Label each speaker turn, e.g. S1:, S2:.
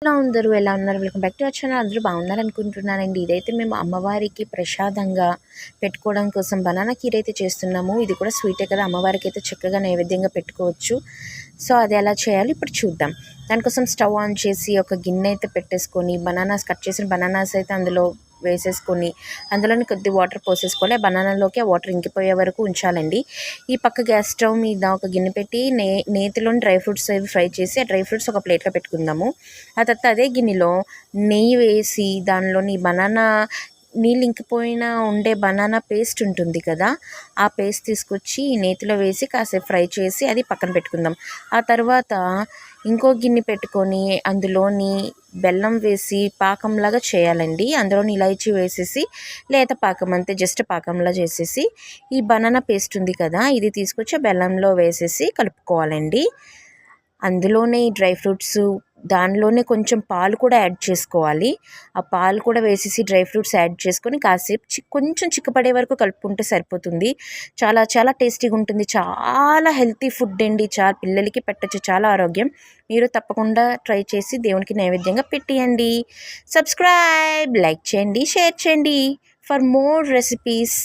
S1: ఎలా ఉందరు ఎలా ఉన్నారు welcome back to our channel. అందరూ బాగున్నారు అనుకుంటున్నానండి. ఇదైతే మేము అమ్మవారికి ప్రసాదంగా పెట్టుకోవడం కోసం బనానా కీర్ అయితే చేస్తున్నాము. ఇది కూడా స్వీటే కదా, అమ్మవారికి అయితే చక్కగా నైవేద్యంగా పెట్టుకోవచ్చు. సో అది ఎలా చేయాలి ఇప్పుడు చూద్దాం. దానికోసం స్టవ్ ఆన్ చేసి ఒక గిన్నె అయితే పెట్టేసుకొని బనానాస్ కట్ చేసిన బనానాస్ అయితే అందులో వేసేసుకొని అందులోని కొద్ది వాటర్ పోసేసుకోవాలి. బనానాలోకి ఆ వాటర్ ఇంకిపోయే వరకు ఉంచాలండి. ఈ పక్క గ్యాస్ స్టవ్ మీద ఒక గిన్నె పెట్టి నేతిలోని డ్రై ఫ్రూట్స్ అవి ఫ్రై చేసి ఆ డ్రై ఫ్రూట్స్ ఒక ప్లేట్లో పెట్టుకుందాము. ఆ తర్వాత అదే గిన్నెలో నెయ్యి వేసి దానిలోని బనానా నీళ్ళు ఇంకిపోయిన ఉండే బనానా పేస్ట్ ఉంటుంది కదా, ఆ పేస్ట్ తీసుకొచ్చి నేతిలో వేసి కాసేపు ఫ్రై చేసి అది పక్కన పెట్టుకుందాం. ఆ తర్వాత ఇంకో గిన్నె పెట్టుకొని అందులోని బెల్లం వేసి పాకంలాగా చేయాలండి. అందులోని ఇలాచీ వేసేసి లేత పాకం అంతే, జస్ట్ పాకంలా చేసేసి ఈ బనానా పేస్ట్ ఉంది కదా ఇది తీసుకొచ్చి బెల్లంలో వేసేసి కలుపుకోవాలండి. అందులోనే ఈ డ్రై ఫ్రూట్స్ దానిలోనే కొంచెం పాలు కూడా యాడ్ చేసుకోవాలి. ఆ పాలు కూడా వేసేసి డ్రై ఫ్రూట్స్ యాడ్ చేసుకొని కాసేపు కొంచెం చిక్కపడే వరకు కలుపుకుంటే సరిపోతుంది. చాలా చాలా టేస్టీగా ఉంటుంది. చాలా హెల్తీ ఫుడ్ అండి. చాలా పిల్లలకి పెట్టచ్చు, చాలా ఆరోగ్యం. మీరు తప్పకుండా ట్రై చేసి దేవునికి నైవేద్యంగా పెట్టేయండి. సబ్స్క్రైబ్, లైక్ చేయండి, షేర్ చేయండి ఫర్ మోర్ రెసిపీస్.